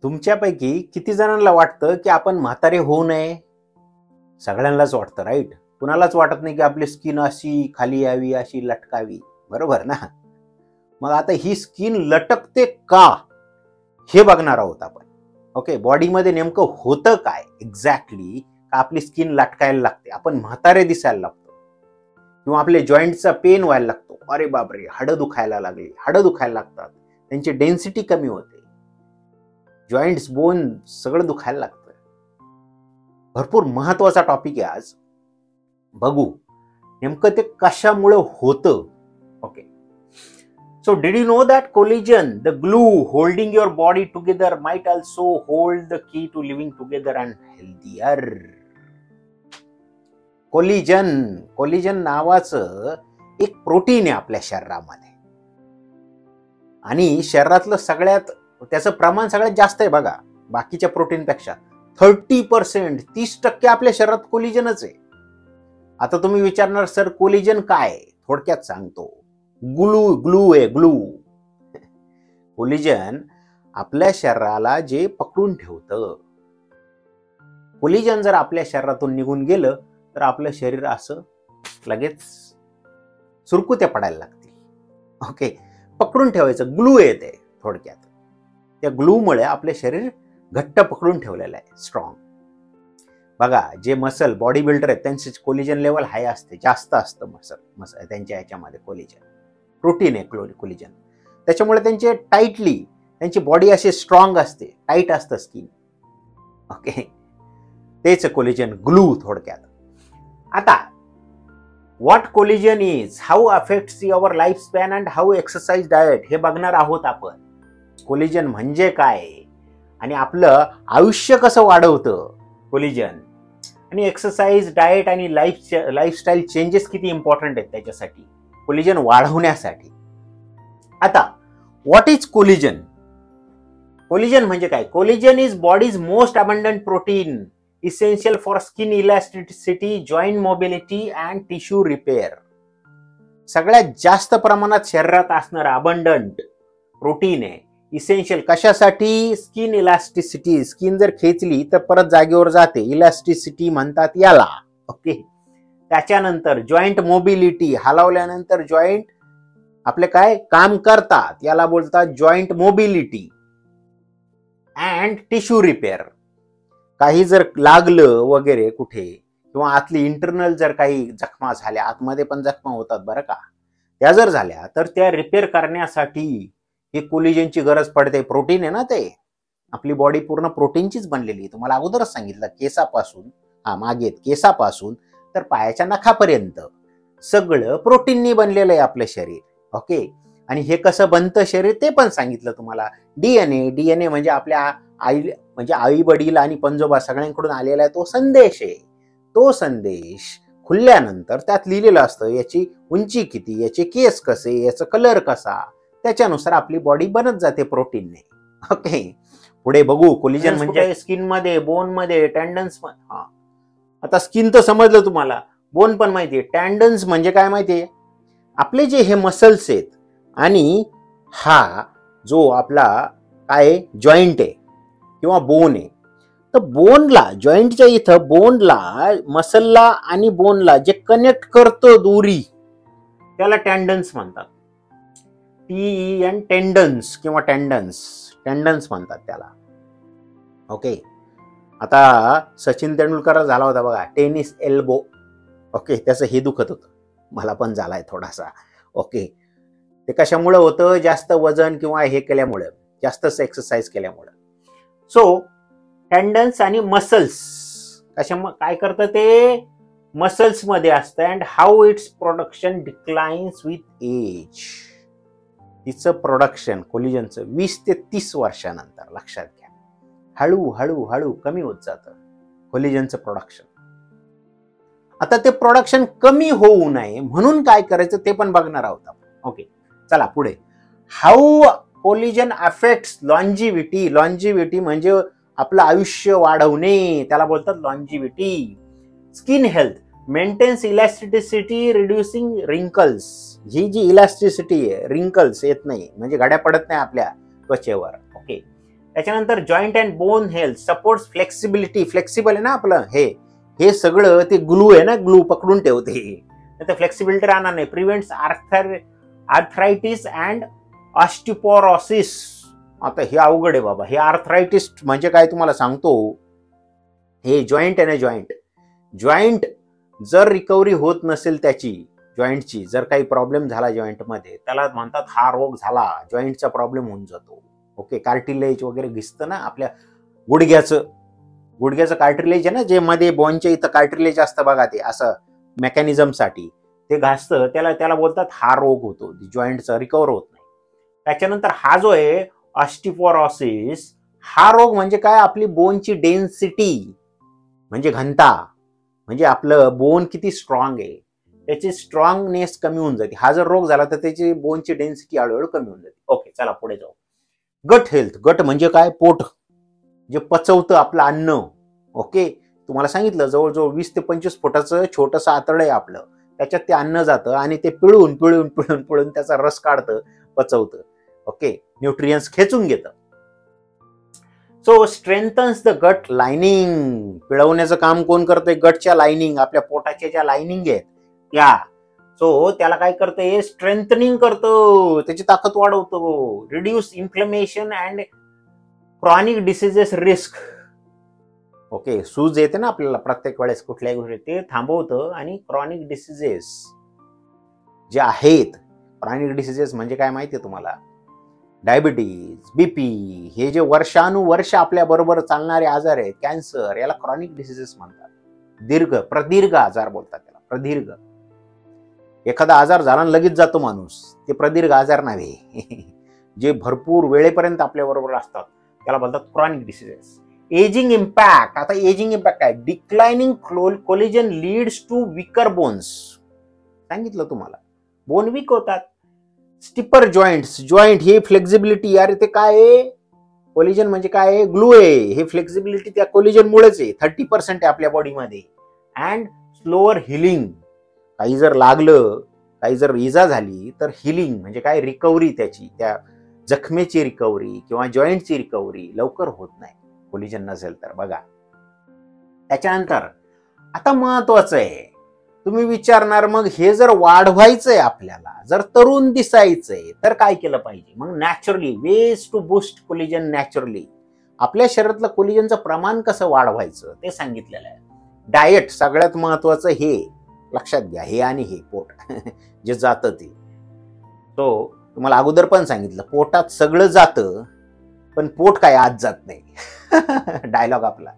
तुमच्यापैकी किती जणांना वाटतं की आपण म्हातारे होऊ नये? सगळ्यांनाच वाटतं, राईट? कुणालाच वाटत नाही की आपली स्किन अशी खाली यावी, अशी लटकावी, बरोबर ना? मग आता ही स्किन लटकते का, हे बघणार आहोत आपण. ओके, बॉडीमध्ये नेमकं होतं काय एक्झॅक्टली का आपली स्किन लटकायला लागते, आपण म्हातारे दिसायला लागतो, किंवा आपले जॉईंटचा पेन व्हायला लागतो, अरे बापरे हाडं दुखायला लागली, हाडं दुखायला लागतात, त्यांची डेन्सिटी कमी होते, जॉईंट्स बोन सगळं दुखायला लागतं. भरपूर महत्वाचा टॉपिक आहे आज. बघू नेमकं ते कशामुळे होतं. Okay, so did you know that collagen, the glue holding your body together, might also hold the key to living together and healthier? Collision नावाचं एक प्रोटीन आहे आपल्या शरीरामध्ये, आणि शरीरातलं सगळ्यात त्याचं प्रमाण सगळ्यात जास्त आहे बघा बाकीच्या प्रोटीनपेक्षा. 30%, 30% आपल्या शरीरात कोलिजनच आहे. आता तुम्ही विचारणार, सर कोलिजन काय? थोडक्यात सांगतो, ग्लू आहे, ग्लू. कोलिजन आपल्या शरीराला जे पकडून ठेवतं. कोलिजन जर आपल्या शरीरातून निघून गेलं तर आपलं शरीर असं लगेच सुरकुत्या पडायला लागतील. ओके, पकडून ठेवायचं ग्लू आहे ते थोडक्यात. त्या ग्लूमुळे आपले शरीर घट्ट पकडून ठेवलेलं आहे, स्ट्रॉंग. बघा जे मसल बॉडी बिल्डर आहेत त्यांचे कोलिजन लेवल हाय असते, जास्त असतं मसल त्यांच्या ह्याच्यामध्ये. कोलिजन प्रोटीन आहे कोलिजन, त्याच्यामुळे त्यांची बॉडी अशी स्ट्रॉंग असते, टाईट असतं स्किन. ओके, तेच कोलिजन ग्लू थोडक्यात. आता what collision is, how affects your life span and how exercise diet, हे बघणार आहोत आपण. कोलिजन म्हणजे काय आणि आपलं आयुष्य कसं वाढवतं कोलिजन, आणि एक्सरसाइज डाएट आणि लाईफस्टाईल चेंजेस किती इम्पॉर्टंट आहेत त्याच्यासाठी, कोलिजन वाढवण्यासाठी. आता व्हॉट इज कोलिजन? कोलिजन म्हणजे काय? Collision is bodies most abundant protein essential for skin elasticity, joint mobility and tissue repair. सगळ्यात जास्त प्रमाणात शरीरात असणारं अबंडंट प्रोटीन आहे. इसेन्शियल कशासाठी? Skin elasticity. स्किन जर खेचली तर परत जागेवर जाते, इलास्टिसिटी म्हणतात याला. ओके, त्याच्यानंतर जॉईंट मोबिलिटी, हलवल्यानंतर जॉईंट आपले काय काम करतात, याला बोलतात joint mobility. And tissue repair, काही जर लागलं वगैरे कुठे, किंवा आतली इंटरनल जर काही जखमा झाल्या, आतमध्ये पण जखमा होतात बरं का, त्या जर झाल्या तर त्या रिपेअर करण्यासाठी हे कोलिजनची गरज पडते. प्रोटीन आहे ना ते, आपली बॉडी पूर्ण प्रोटीनचीच बनलेली. तुम्हाला अगोदरच सांगितलं, केसापासून मागे केसापासून तर पायाच्या नखापर्यंत सगळं प्रोटीननी बनलेलं आहे आपलं शरीर. ओके, आणि हे कसं बनतं शरीर ते पण सांगितलं तुम्हाला. डीएनए म्हणजे आपल्या आई वडील आणि पंजोबा सगळ्यांकडून आलेला आहे तो संदेश आहे. तो संदेश खुलल्यानंतर त्यात लिहिलेलं असतं याची उंची किती, याचे केस कसे, याचा कलर कसा, त्याच्यानुसार आपली बॉडी बनत जाते प्रोटीनने. ओके, पुढे बघू. कोलिजन म्हणजे स्किन मध्ये, बोन मध्ये, टेंडन्स. आता स्किन तर समजलं तुम्हाला, बोन पण माहितीये. टेंडन्स म्हणजे काय माहितीये? आपले जे हे मसल्स आहेत, आणि हा जो आपला काय जॉईंट आहे किंवा बोन आहे, तर बोनला, जॉईंटच्या इथं बोनला, मसलला आणि बोनला जे कनेक्ट करतो दोरी, त्याला टेंडन्स म्हणतात. TEN, टेंडन्स किंवा टेंडन्स म्हणतात त्याला. ओके, आता सचिन तेंडुलकर झाला होता बघा टेनिस एल्बो. ओके, त्याचं हे दुखत होतं, मला पण झालाय थोडासा. ओके, ते कशामुळे होतं? जास्त वजन किंवा हे केल्यामुळे, जास्त एक्सरसाइज केल्यामुळे. सो टेंडन्स आणि मसल्स काय करतं ते? मसल्स मध्ये असतं. And how its production declines with age. तिचं प्रोडक्शन कोलिजनचं 20 ते 30 वर्षानंतर, लक्षात घ्या, हळू कमी होत जातं कोलिजनचं प्रोडक्शन. आता ते प्रोडक्शन कमी होऊ नये म्हणून काय करायचं ते पण बघणार आहोत आपण. ओके, चला पुढे. How collagen affects longevity. Longevity म्हणजे आपलं आयुष्य वाढवणे, त्याला बोलतात longevity. Skin health, maintains elasticity, reducing wrinkles. ही जी इलास्टिसिटी आहे, रिंकल्स येत नाही म्हणजे घड्या पडत नाही आपल्या त्वचेवर. ओके, त्याच्यानंतर joint and bone health supports flexibility, flexible आहे ना आपलं हे सगळं, ते ग्लू आहे ना, ग्लू पकडून ठेवते, तर फ्लेक्सिबिलिटी राहणार नाही. Prevents arthritis and osteoporosis. आता हे अवघड आहे बाबा. हे आर्थरायटिस म्हणजे काय तुम्हाला सांगतो. हे जॉईंट आहे ना, जॉईंट जर रिकव्हरी होत नसेल त्याची, जॉईंटची जर काही प्रॉब्लेम झाला जॉईंटमध्ये, त्याला म्हणतात हा रोग झाला, जॉईंटचा प्रॉब्लेम होऊन जातो. ओके, कार्टिलेज वगैरे घिसतं ना आपल्या गुडघ्याचं कार्टिलेज आहे ना, जे मध्ये बोनच्या इथं कार्टिलेज असतं बघा, ते असं मेकॅनिझमसाठी ते घासतं, त्याला बोलतात हा रोग होतो, जॉईंटचा रिकव्हर होत नाही. त्याच्यानंतर हा जो आहे ऑस्टिओपोरोसिस, हा रोग म्हणजे काय, आपली बोनची डेन्सिटी म्हणजे घनता, म्हणजे आपलं बोन किती स्ट्रॉंग आहे त्याची स्ट्रॉंगनेस कमी होऊन जाते. हा जर रोग झाला तर त्याची बोनची डेन्सिटी हळूहळू कमी होऊन जाते. ओके, चला पुढे जाऊ. Gut health. गट म्हणजे काय, पोट जे पचवतं आपलं अन्न. ओके, तुम्हाला सांगितलं जवळजवळ 20 ते 25 फुटाचं छोटंसं आतडं आहे आपलं, त्याच्यात ते अन्न जातं आणि ते पिळून त्याचा रस काढतं, पचवतं. ओके, न्यूट्रियन्स खेचून घेतं. So strengthens the gut lining. पिळवण्याचं काम कोण करतंय, गटच्या लाइनिंग, आपल्या पोटाच्या ज्या लाइनिंग आहेत त्या. सो त्याला काय करतं, स्ट्रेंथनिंग करतं, त्याची ताकद वाढवतो. Reduce inflammation and chronic diseases risk. Okay, सूज येते ना आपल्याला प्रत्येक वेळेस कुठल्याही गोष्टी, ते थांबवतं. आणि क्रॉनिक डिसीजेस जे आहेत, क्रॉनिक डिसीजेस म्हणजे काय माहितीये तुम्हाला, डायबिटीज, बीपी, हे जे वर्षानुवर्ष आपल्या बरोबर चालणारे आजार आहेत, कॅन्सर, याला क्रॉनिक डिसीजेस म्हणतात. प्रदीर्घ आजार बोलतात त्याला, प्रदीर्घ. एखादा आजार झाला लगेच जातो माणूस, ते प्रदीर्घ आजार नव्हे. जे भरपूर वेळेपर्यंत आपल्या बरोबर असतात त्याला बोलतात क्रॉनिक डिसीजेस. Ageing impact. आता एजिंग इम्पॅक्ट काय, declining collagen leads to weaker bones. सांगितलं तुम्हाला, बोन वीक होतात. Stiffer joints. जॉईंट हे फ्लेक्झिबिलिटी, अरे ते काय आहे, कोलिजन म्हणजे काय, ग्लू आहे. हे फ्लेक्झिबिलिटी त्या कोलिजन मुळेच आहे. 30% आहे आपल्या बॉडीमध्ये. And slower healing. काही जर लागलं, काही जर इजा झाली तर हिलिंग म्हणजे काय, रिकव्हरी, त्याची त्या जखमेची रिकव्हरी किंवा जॉईंटची रिकव्हरी लवकर होत नाही कोलिजन नसेल तर. बघा, त्याच्यानंतर आता महत्वाचं आहे, तुम्ही विचारणार मग हे जर वाढवायचंय आपल्याला, जर तरुण दिसायचंय तर काय केलं पाहिजे. मग naturally ways to boost collagen naturally. आपल्या शरीरातलं कोलिजनचं प्रमाण कसं वाढवायचं ते सांगितलेलं आहे. डाएट सगळ्यात महत्वाचं, हे लक्षात घ्या, हे आणि हे पोट जे जातं ते. तो तुम्हाला अगोदर पण सांगितलं, पोटात सगळं जातं पण पोट काय आत जात नाही. डायलॉग आपला.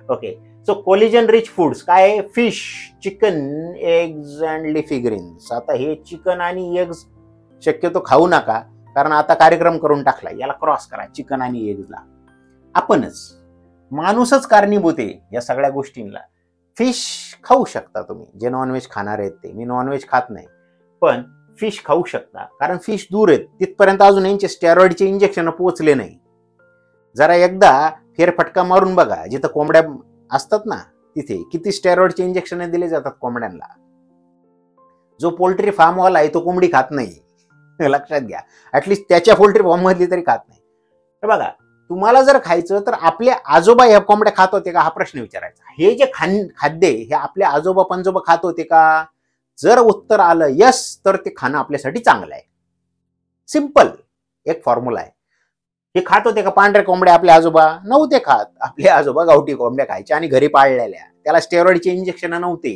Okay, so collagen rich foods काय, fish, chicken, eggs and leafy greens. आता हे चिकन आणि एग्ज शक्यतो खाऊ नका, कारण आता कार्यक्रम करून टाकला, याला क्रॉस करा चिकन आणि एग्जला. आपणच, माणूसच कारणीभूत आहे या सगळ्या गोष्टींना. फिश खाऊ शकता तुम्ही, जे नॉनव्हेज खाणार आहेत ते. मी नॉनव्हेज खात नाही, पण फिश खाऊ शकता, कारण फिश दूर आहेत, तिथपर्यंत अजून यांचे स्टेरॉइडचे इंजेक्शन पोहोचले नाही. जरा एकदा फेरफटका मारून बघा, जिथं कोंबड्या असतात ना तिथे किती स्टेरॉइडचे इंजेक्शन दिले जातात कोंबड्यांना. जो पोल्ट्री फार्मवाला आहे तो कोंबडी खात नाही, लक्षात घ्या. ऍटलिस्ट त्याच्या पोल्ट्री फार्म मधली तरी खात नाही. तर बघा, तुम्हाला जर खायचं तर आपले आजोबा ह्या कोंबड्या खात होते का, हा प्रश्न विचारायचा. हे जे खाद्य हे आपले आजोबा पंजोबा खात होते का. जर उत्तर आलं यस, तर ते खाणं आपल्यासाठी चांगलं आहे. सिंपल एक फॉर्म्युला आहे. हे खात होते का पांढऱ्या कोंबड्या आपले आजोबा, नव्हते खात. आपले आजोबा गावठी कोंबड्या खायचे आणि घरी पाळलेल्या, त्याला स्टेरॉइडचे इंजेक्शन नव्हते.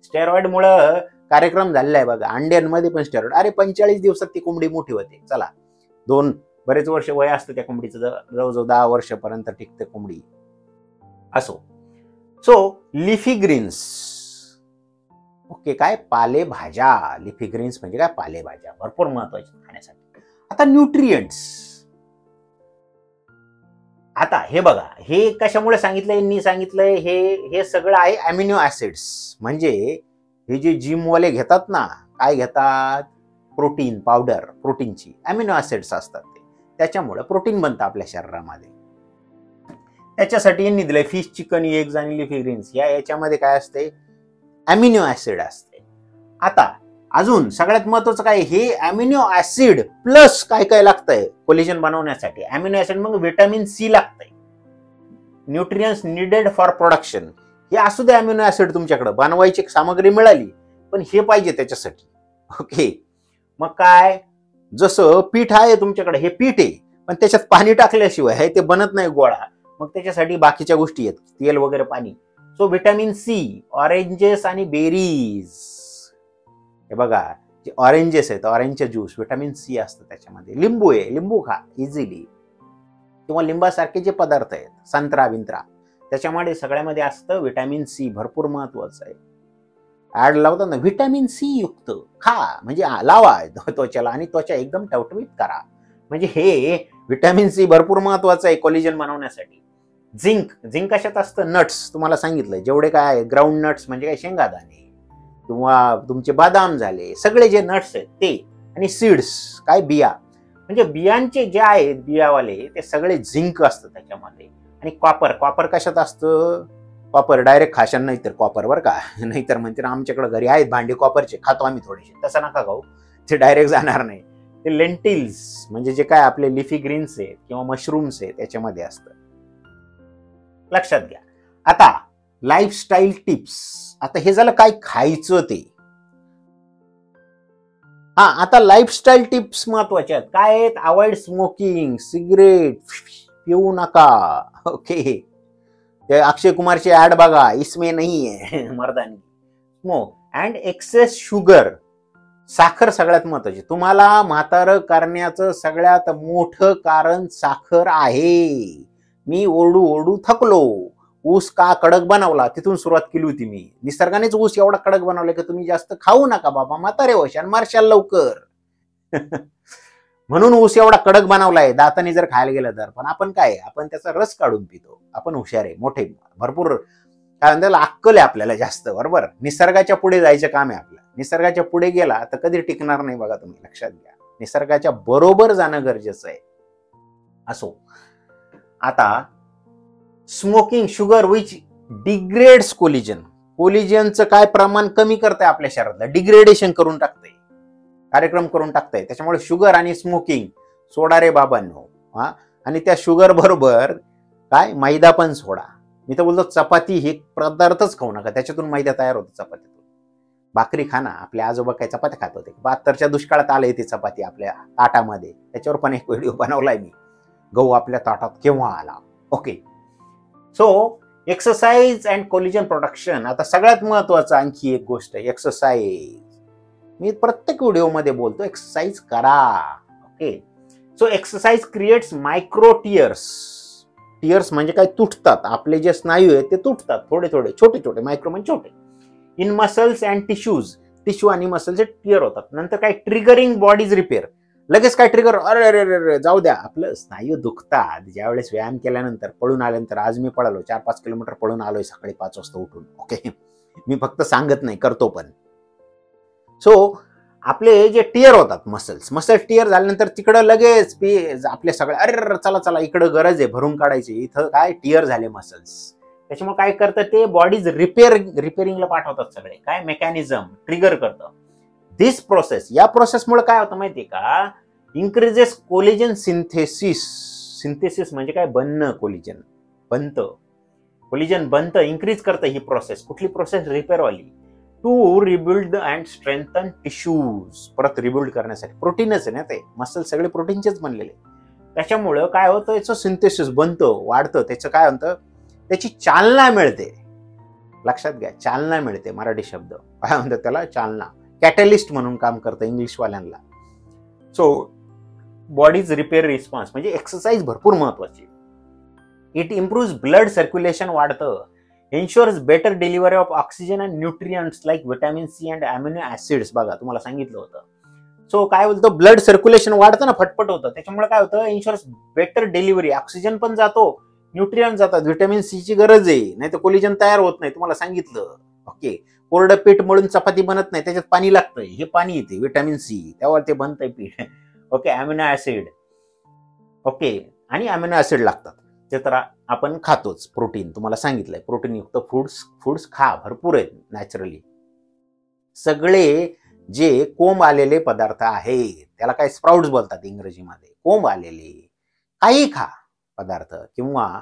स्टेरॉइड मुळे कार्यक्रम झालेला आहे बघा, अंड्यांमध्ये पण स्टेरॉइड. अरे 45 दिवसात ती कोंबडी मोठी होते. चला, बरेच वर्ष वय असतं त्या कोंबडीचं, जवळजवळ 10 वर्षापर्यंत टिकते कोंबडी. असो. So leafy Green's. ओके, काय, पालेभाज्या. लिफी ग्रीन्स म्हणजे काय, पालेभाज्या भरपूर महत्वाच्या खाण्यासाठी. आता न्यूट्रिएंट्स. आता हे बघा, हे कशामुळे सांगितलंय, यांनी सांगितलंय, हे सगळं आहे अमिनो ऍसिड्स. म्हणजे हे जे जिमवाले घेतात ना, काय घेतात, प्रोटीन पावडर, प्रोटीनची अमिनो ऍसिड्स असतात ते, त्याच्यामुळे प्रोटीन बनतं आपल्या शरीरामध्ये. त्याच्यासाठी यांनी दिलंय फिश, चिकन, एग्ज आणि लिफी ग्रीन्स. याच्यामध्ये काय असते, अमिनो ऍसिड असते. आता अजून सगळ्यात महत्वाचं काय, हे अमिनो ऍसिड प्लस काय काय लागतंय कोलेजन बनवण्यासाठी. अमिनो ऍसिड मग व्हिटॅमिन सी लागतंय, न्यूट्रियन्स नीडेड फॉर प्रोडक्शन. हे असू दे अमिनो ऍसिड तुमच्याकडे, बनवायची सामग्री मिळाली, पण हे पाहिजे त्याच्यासाठी. ओके, मग काय, जसं पीठ आहे तुमच्याकडे, हे पीठ आहे पण त्याच्यात पाणी टाकल्याशिवाय हे ते बनत नाही गोळा, मग त्याच्यासाठी बाकीच्या गोष्टी आहेत, तेल वगैरे, पाणी. सो व्हिटॅमिन सी, ऑरेंजेस आणि बेरीज. हे बघा, जे ऑरेंजेस आहेत, ऑरेंजचे ज्यूस, व्हिटॅमिन सी असतं त्याच्यामध्ये. लिंबू आहे, लिंबू खा इझिली, किंवा लिंबासारखे जे पदार्थ आहेत, संत्रा बिंत्रा, त्याच्यामध्ये सगळ्यामध्ये असतं व्हिटॅमिन सी, भरपूर महत्वाचं आहे. ऍड लावताना व्हिटॅमिन सी युक्त खा, म्हणजे लावा त्वचेला आणि त्वचा एकदम टवटवीत करा. म्हणजे हे व्हिटॅमिन सी भरपूर महत्वाचं आहे कोलेजन बनवण्यासाठी. झिंक, झिंक कशात असतं, नट्स, तुम्हाला सांगितलं जेवढे काय ग्राउंड नट्स म्हणजे काय, शेंगादाणे किंवा तुमचे बदाम झाले, सगळे जे नट्स आहेत ते, आणि सीड्स काय, बिया, म्हणजे बियांचे जे आहेत बियावाले ते सगळे झिंक असतं त्याच्यामध्ये. आणि कॉपर, कॉपर कशात असतं, कॉपर डायरेक्ट खाशान नाही तर कॉपर बरं का, नाहीतर म्हणते ना आमच्याकडे घरी आहेत भांडे कॉपरचे, खातो आम्ही थोडेसे, तसं नका खाऊ, ते डायरेक्ट जाणार नाही. ते लेंटिल्स म्हणजे जे काय आपले लिफी ग्रीन्स आहेत किंवा मशरूम्स आहेत त्याच्यामध्ये असतं, लक्षात घ्या. आता लाईफस्टाईल टिप्स, आता हे झालं काय खायचं ते. हा, आता लाईफस्टाईल टिप्स महत्वाच्या आहेत. काय आहेत, अवॉइड स्मोकिंग, सिगरेट पिऊ नका. ओके, ते अक्षय कुमारची ऍड बघा, इसमें नहीं है मर्दानी. स्मोक अँड एक्सेस शुगर, साखर सगळ्यात महत्वाची. तुम्हाला म्हातारं करण्याचं सगळ्यात मोठं कारण साखर आहे. मी ओरडू ओरडू थकलो, ऊस का कडक बनवला, तिथून सुरुवात केली होती मी. निसर्गानेच ऊस एवढा कडक बनवला की तुम्ही जास्त खाऊ नका बाबा, म्हातारे होशाल, मारशाल लवकर. म्हणून ऊस एवढा कडक बनवलाय, दाताने जर खायला गेलं तर. पण आपण काय, आपण त्याचा रस काढून पितो, आपण हुशार आहे, मोठे, भरपूर काय म्हणतात, अक्कल आहे आपल्याला जास्त, बरोबर. निसर्गाच्या पुढे जायचं काम आहे आपलं. निसर्गाच्या पुढे गेला तर कधी टिकणार नाही बघा, तुम्ही लक्षात घ्या. निसर्गाच्या बरोबर जाणं गरजेचं आहे. असो, आता smoking, sugar which degrades collagen, कोलिजनचं काय प्रमाण कमी करतंय आपल्या शरीरातलं, डिग्रेडेशन करून टाकतंय, कार्यक्रम करून टाकतंय. त्याच्यामुळे शुगर आणि स्मोकिंग सोडा रे बाबांनो. हा, आणि त्या शुगर बरोबर काय, मैदा पण सोडा. मी तर बोलतो चपाती हे पदार्थच खाऊ नका, त्याच्यातून मैदा तयार होतो चपातीतून. भाकरी खा ना, आपले आजोबा काय चपाती खात होते, 72च्या दुष्काळात आले ती चपाती आपल्या ताटामध्ये, त्याच्यावर पण एक व्हिडिओ बनवलाय मी, गहू आपल्या ताटात केव्हा आला. Okay, so exercise and collision production. आता सगळ्यात महत्वाचं आणखी एक गोष्ट आहे, एक्सरसाइज. मी प्रत्येक व्हिडिओमध्ये बोलतो एक्सरसाइज करा. Okay, so exercise creates micro tears. Tears म्हणजे काय, तुटतात, आपले जे स्नायू आहेत ते तुटतात, थोडे थोडे छोटे छोटे, मायक्रो म्हणजे छोटे, in muscles and tissues, tissue आणि मसलचे टियर होतात. नंतर काय, ट्रिगरिंग बॉडीज रिपेअर, लगेच काय ट्रिगर, अरे अरे अरे जाऊ द्या, आपलं स्नायू दुखतात ज्यावेळेस व्यायाम केल्यानंतर, पळून आल्यानंतर. आज मी पळालो, 4-5 किलोमीटर पळून आलोय सकाळी 5 वाजता उठून. ओके, मी फक्त सांगत नाही, करतो पण. सो आपले जे टियर होतात मसल टियर झाल्यानंतर तिकडं लगेच आपले सगळे, अरे चला चला इकडं गरज आहे भरून काढायची, इथं काय टियर झाले मसल्स. त्याच्यामुळे काय करतं ते, बॉडीज रिपेअरिंगला पाठवतात सगळे, काय मेकॅनिझम ट्रिगर करतं. दिस प्रोसेस, या प्रोसेसमुळे काय होतं माहितीये का, इन्क्रीजेस कोलेजन सिंथेसिस. सिंथेसिस म्हणजे काय, बनणं, कोलिजन बनतं, कोलिजन बनतं, इन्क्रीज करतं ही प्रोसेस. कुठली प्रोसेस, रिपेअरवाली. To rebuild and strengthen tissues, परत रिबिल्ड करण्यासाठी. प्रोटीनच आहे ना ते, मसल सगळे प्रोटीनचेच बनलेले. त्याच्यामुळं काय होतं, याचं सिंथेसिस बनतं, वाढतं, त्याचं काय म्हणतं, त्याची चालना मिळते. लक्षात घ्या, चालना मिळते, मराठी शब्द काय म्हणतात त्याला, चालना. कॅटलिस्ट म्हणून काम करतं इंग्लिशवाल्यांना. सो बॉडीज रिपेअर रिस्पॉन्स म्हणजे एक्सरसाइज भरपूर महत्वाची. इट इम्प्रूव्ज ब्लड सर्क्युलेशन, वाढतं. Ensures better delivery of oxygen and nutrients like vitamin C and amino acids. बघा, तुम्हाला सांगितलं होतं. सो काय बोलतो, ब्लड सर्क्युलेशन वाढतं ना, फटफट होतं. त्याच्यामुळे काय होतं, एन्श्योर्स बेटर डिलिव्हरी, ऑक्सिजन पण जातो, न्यूट्रियंट जातात, व्हिटॅमिन सी ची गरज आहे, नाही तर कोलिजन तयार होत नाही, तुम्हाला सांगितलं. ओके, कोरडं पीठ मळून चपाती बनत नाही, त्याच्यात पाणी लागतं, हे पाणी येते व्हिटॅमिन सी, त्यावर ते बनतंय पीठ. Okay, amino acid. ओके, आणि अमिनो ऍसिड लागतात, ते तर आपण खातोच. प्रोटीन तुम्हाला सांगितलंय, प्रोटीन युक्त फूड्स खा, भरपूर आहेत नॅचरली. सगळे जे कोंब आलेले पदार्थ आहेत, त्याला काय स्प्राउट्स बोलतात इंग्रजीमध्ये, कोंब आलेले काही खा पदार्थ, किंवा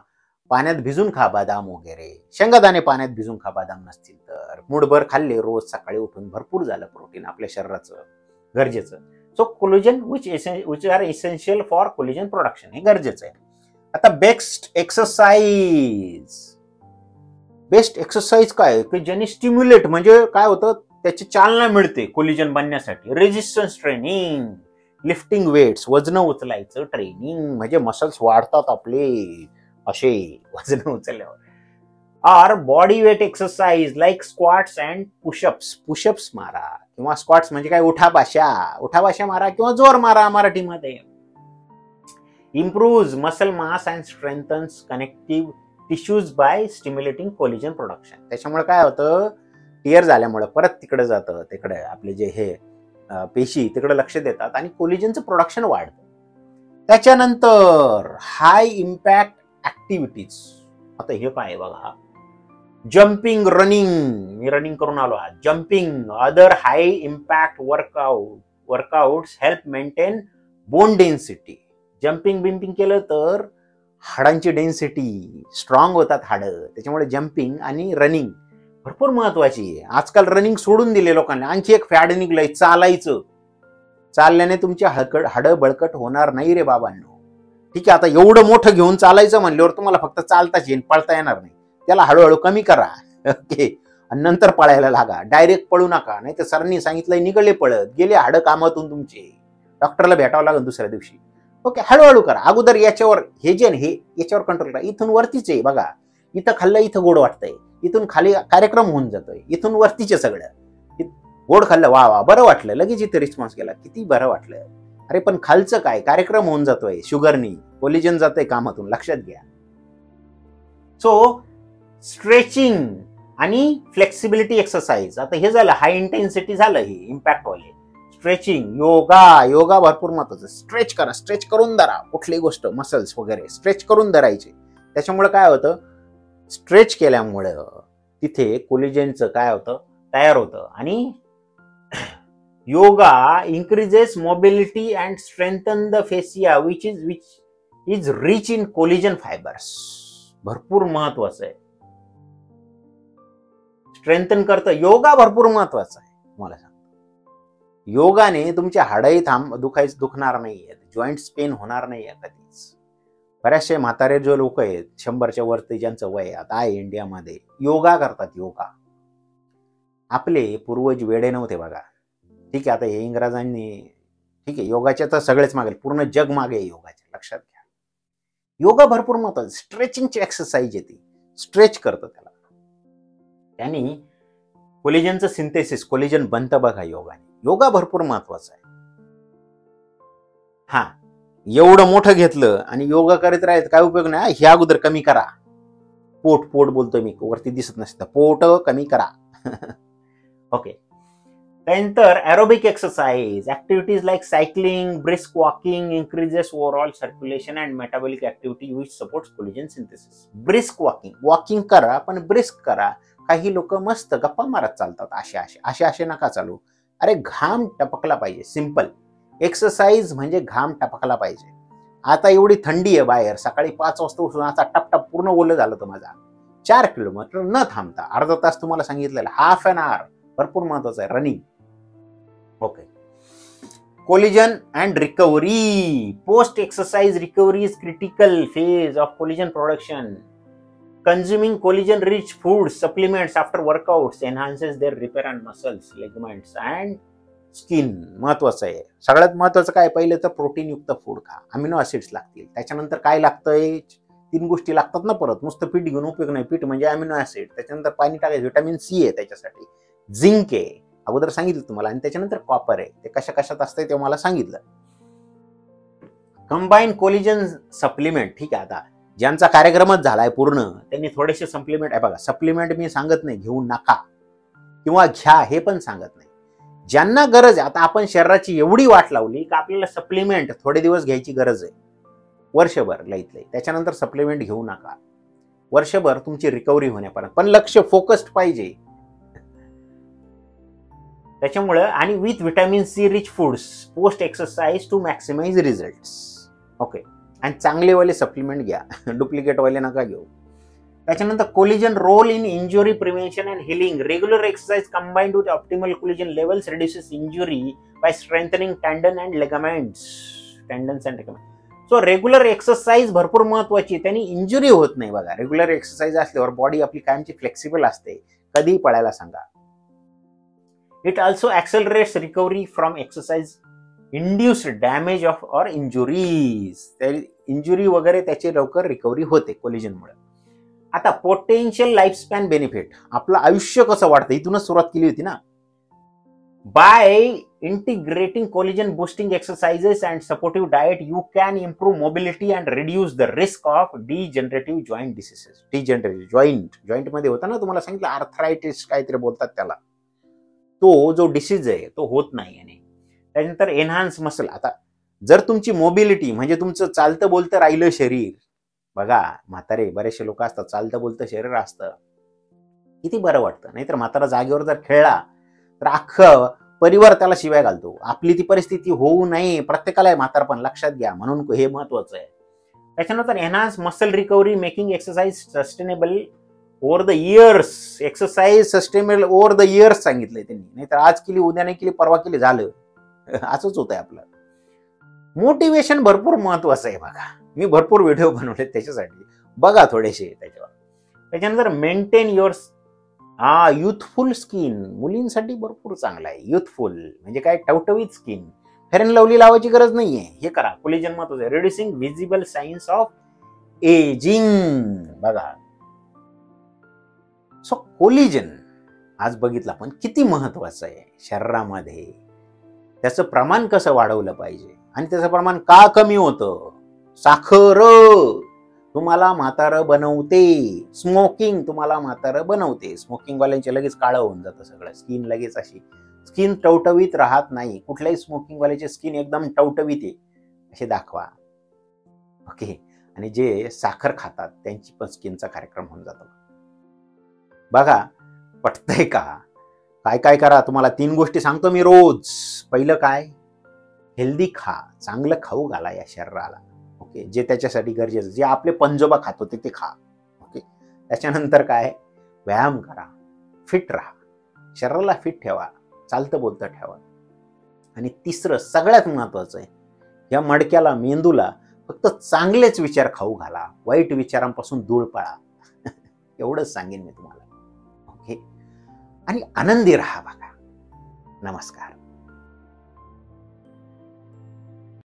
पाण्यात भिजून खा बदाम वगैरे, शेंगदाणे पाण्यात भिजून खा बदाम नसतील तर, मुठभर खाल्ले रोज सकाळी उठून, भरपूर झालं प्रोटीन आपल्या शरीराचं गरजेचं. So collagen which are essential for collagen production, हे गरजेचं आहे. आता बेस्ट एक्सरसाइज काय की ज्याने स्टिम्युलेट म्हणजे काय होतं, त्याची चालना मिळते कोलिजन बनण्यासाठी. रेजिस्टन्स ट्रेनिंग, लिफ्टिंग वेट्स, वजन उचलायचं ट्रेनिंग, म्हणजे मसल्स वाढतात आपले असे वजन उचलल्यावर. Or body weight exercise like squats and pushups मारा, किंवा स्क्वॉट्स म्हणजे काय, उठाबाशा मारा किंवा जोर मारा मराठीमध्ये. Improve muscle mass and strengthens connective tissues by stimulating collagen production. त्याच्यामुळे काय होतं, टियर झाल्यामुळे परत तिकडे जातं, तिकडे आपले जे हे पेशी तिकडे लक्ष देतात आणि कोलिजनचं प्रोडक्शन वाढतं. त्याच्यानंतर हाय इम्पॅक्ट ऍक्टिव्हिटीज. आता हे काय बघा, जम्पिंग, रनिंग, मी रनिंग करून आलो आज, jumping, other high impact workouts help maintain bone density. Jumping बिम्पिंग केलं तर हाडांची डेन्सिटी स्ट्रॉंग होतात हाडं, त्याच्यामुळे जम्पिंग आणि रनिंग भरपूर महत्वाची आहे. आजकाल रनिंग सोडून दिले लोकांनी, आणखी एक फॅड निघलंय चालायचं. चालल्याने तुमची हाडं बळकट होणार नाही रे बाबांनो. ठीक आहे, आता एवढं मोठं घेऊन चालायचं म्हणल्यावर तुम्हाला फक्त चालताच येईल, पळता येणार नाही. त्याला हळूहळू कमी करा, ओके, आणि नंतर पळायला लागा. डायरेक्ट पळू नका, नाही तर सरांनी सांगितलंय निघले पळत, गेले हाडं कामातून तुमचे, डॉक्टरला भेटावं लागेल दुसऱ्या दिवशी. ओके, हळूहळू करा. अगोदर याच्यावर हे जे हे याच्यावर कंट्रोल करा. इथून वरतीच आहे बघा, इथं खाल्लं इथं गोड वाटतंय, इथून खाली कार्यक्रम होऊन जातोय, इथून वरतीचे सगळं गोड खाल्लं, वा वा बरं वाटलं, लगेच इथं रिस्पॉन्स केला, किती बरं वाटलं. अरे पण खालचं काय, कार्यक्रम होऊन जातोय, शुगरनी कोलिजन जातोय कामातून, लक्षात घ्या. सो स्ट्रेचिंग आणि फ्लेक्सिबिलिटी एक्सरसाइज. आता हे झालं हाय इंटेन्सिटी झालं, हे इम्पॅक्ट वाले. स्ट्रेचिंग, योगा भरपूर महत्वाचं. स्ट्रेच करा, स्ट्रेच करून धरा, कुठली गोष्ट मसल्स वगैरे स्ट्रेच करून धरायचे. त्याच्यामुळे काय होतं, स्ट्रेच केल्यामुळं तिथे कोलिजनचं काय होतं, तयार होतं. आणि yoga increases mobility and strengthen the fascia which is rich in collision fibres. भरपूर महत्वाचं आहे, स्ट्रेंथन करतं. योगा भरपूर महत्वाचा आहे. मला सांग, योगाने तुमचे हाडही दुखणार नाहीये, जॉईंट्स पेन होणार नाहीये कधीच. बऱ्याचशे म्हातारे जो लोक आहेत 100च्या वरती ज्यांचं वय आता आहे इंडियामध्ये, योगा करतात. योगा, आपले पूर्वज वेडे नव्हते बघा. ठीक आहे, आता हे इंग्रजांनी, ठीक आहे, योगाच्या तर सगळेच मागे, पूर्ण जग मागे योगाच्या, लक्षात घ्या. योगा भरपूर महत्वाचं. स्ट्रेचिंगची एक्सरसाइज येते, स्ट्रेच करतं त्याला, त्यांनी कोलिजनचं सिंथेसिस, कोलिजन बनतं बघा योगाने. योगा भरपूर महत्वाचा आहे. हा, एवढं मोठं घेतलं आणि योगा करत राहायचं काय उपयोग नाही. हे अगोदर कमी करा. पोट बोलतोय मी, वरती दिसत नसतं, पोट कमी करा. ओके, त्यानंतर aerobic exercise activities like cycling, brisk walking increases overall circulation and metabolic activity which supports collision synthesis. Brisk walking करा, पण ब्रिस्क करा. काही लोक मस्त गप्पा मारत चालतात, असे नका चालू. अरे घाम टपकला पाहिजे. सिंपल एक्सरसाइज म्हणजे घाम टपकला पाहिजे. आता एवढी थंडी आहे बाहेर, सकाळी 5 वाजता उठून आता टपटप पूर्ण ओलं झालं तर माझा. 4 किलोमीटर न थांबता अर्धा तास तुम्हाला सांगितलेलं, हाफ एन आवर भरपूर महत्वाचं आहे. Running. Okay, collision and recovery. Post exercise recovery is critical phase of collision production. Consuming collagen-rich foods, supplements after workouts enhances their repair and muscles, ligaments and skin. महत्वाचं आहे. सगळ्यात महत्वाचं काय, पहिलं तर प्रोटीन युक्त फूड खा, अमिनो ऍसिड्स लागतील. त्याच्यानंतर काय लागतंय, 3 गोष्टी लागतात ना परत, नुसतं पीठ घेऊन उपयोग नाही. पीठ म्हणजे अमिनो ऍसिड, त्याच्यानंतर पाणी टाकायचं, व्हिटॅमिन सी आहे त्याच्यासाठी, झिंक आहे अगोदर सांगितलं तुम्हाला, आणि त्याच्यानंतर कॉपर आहे. ते कशात असतंय ते मला सांगितलं. Combine collision supplement. ठीक आहे, आता ज्यांचा कार्यक्रमच झालाय पूर्ण, त्यांनी थोडेसे सप्लिमेंट आहे बघा. सप्लिमेंट मी सांगत नाही घेऊ नका किंवा घ्या, हे पण सांगत नाही. ज्यांना गरज आहे, आता आपण शरीराची एवढी वाट लावली की आपल्याला सप्लिमेंट थोडे दिवस घ्यायची गरज आहे, वर्षभर लईत लई. त्याच्यानंतर सप्लिमेंट घेऊ नका, वर्षभर तुमची रिकव्हरी होण्यापर्यंत. पण लक्ष फोकस्ड पाहिजे. त्याच्यामुळं आणि with vitamin C rich foods post exercise to maximise results. Okay, आणि चांगलेवाले सप्लिमेंट घ्या, डुप्लिकेटवाले नका घेऊ. त्याच्यानंतर collagen role in injury prevention and healing. Regular exercise combined with optimal collagen levels reduces injury by strengthening tendon and ligaments. Tendons and ligaments. So regular exercise भरपूर महत्वाची, त्यांनी इंजुरी होत नाही. बघा, रेग्युलर एक्सरसाइज असल्यावर बॉडी आपली कायमची flexible असते, कधीही पळायला सांगा. It also accelerates recovery from exercise induced damage of or injuries. Injury वगैरे त्याची लवकर रिकव्हरी होते कोलिजनमुळे. आता पोटेन्शियल लाईफ स्पॅन बेनिफिट, आपलं आयुष्य कसं वाढतं इथूनच सुरुवात केली होती ना. By integrating collagen boosting exercises and supportive diet you can improve mobility and reduce the risk of degenerative joint diseases. Degenerative joint मध्ये होता ना, तुम्हाला सांगितलं आर्थरायटिस काहीतरी बोलतात त्याला, तो जो डिसीज आहे तो होत नाही. आणि त्यानंतर एनहान्स मसल. आता जर तुमची मोबिलिटी म्हणजे तुमचं चालतं बोलतं राहिलं शरीर, बघा म्हातारे बरेचसे लोक असतात चालतं बोलतं शरीर असतं, किती बरं वाटतं. नाहीतर म्हातारा जागेवर जर खेळला तर अख्खं परिवार त्याला शिवाय घालतो. आपली ती परिस्थिती होऊ नये, प्रत्येकाला म्हातारपण लक्षात घ्या, म्हणून हे महत्वाचं आहे. त्याच्यानंतर enhance muscle recovery making exercise sustainable over the years. Exercise sustainable over the years सांगितलंय त्यांनी, नाहीतर आज केली उद्या नाही केली परवा केली झालं, असंच होतंय आपलं. मोटिवेशन भरपूर महत्वाचं आहे. बघा, मी भरपूर व्हिडिओ बनवले त्याच्यासाठी, बघा थोडेसे त्याच्यावर. त्याच्यानंतर मेंटेन युअर युथफुल स्किन. मुलींसाठी भरपूर चांगला आहे. युथफुल म्हणजे काय, टवटवीत स्किन. फेअर अँड लवली लावायची गरज नाहीये, हे करा. कोलिजन महत्वाचं आहे. Reducing visible signs of ageing. बघा, सो कोलिजन आज बघितलं आपण किती महत्वाचं आहे शरीरामध्ये. त्याचं प्रमाण कसं वाढवलं पाहिजे आणि त्याचं प्रमाण का कमी होतं. साखर तुम्हाला म्हातारं बनवते, स्मोकिंग तुम्हाला म्हातारं बनवते. स्मोकिंग वाल्यांचे लगेच काळं होऊन जातं सगळं, स्किन लगेच अशी, स्किन टवटवीत राहत नाही. कुठल्याही स्मोकिंग वाल्याची स्किन एकदम टवटवीत आहे असे दाखवा. ओके, आणि जे साखर खातात त्यांची पण स्किनचा कार्यक्रम होऊन जातो. बघा, पटतंय का. काय काय करा, तुम्हाला 3 गोष्टी सांगतो मी रोज. पहिलं काय, हेल्दी खा, चांगलं खाऊ घाला या शरीराला. ओके, जे त्याच्यासाठी गरजेचं, जे आपले पंजोबा खात होते ते खा. ओके, त्याच्यानंतर काय, व्यायाम करा, फिट राहा, शरीराला फिट ठेवा, चालतं बोलतं ठेवा. आणि तिसरं सगळ्यात महत्वाचं आहे, या मडक्याला मेंदूला फक्त चांगलेच विचार खाऊ घाला, वाईट विचारांपासून दूर पळा. एवढंच सांगेन मी तुम्हाला. ओके, आणि आनंदी राहा. बघा, नमस्कार.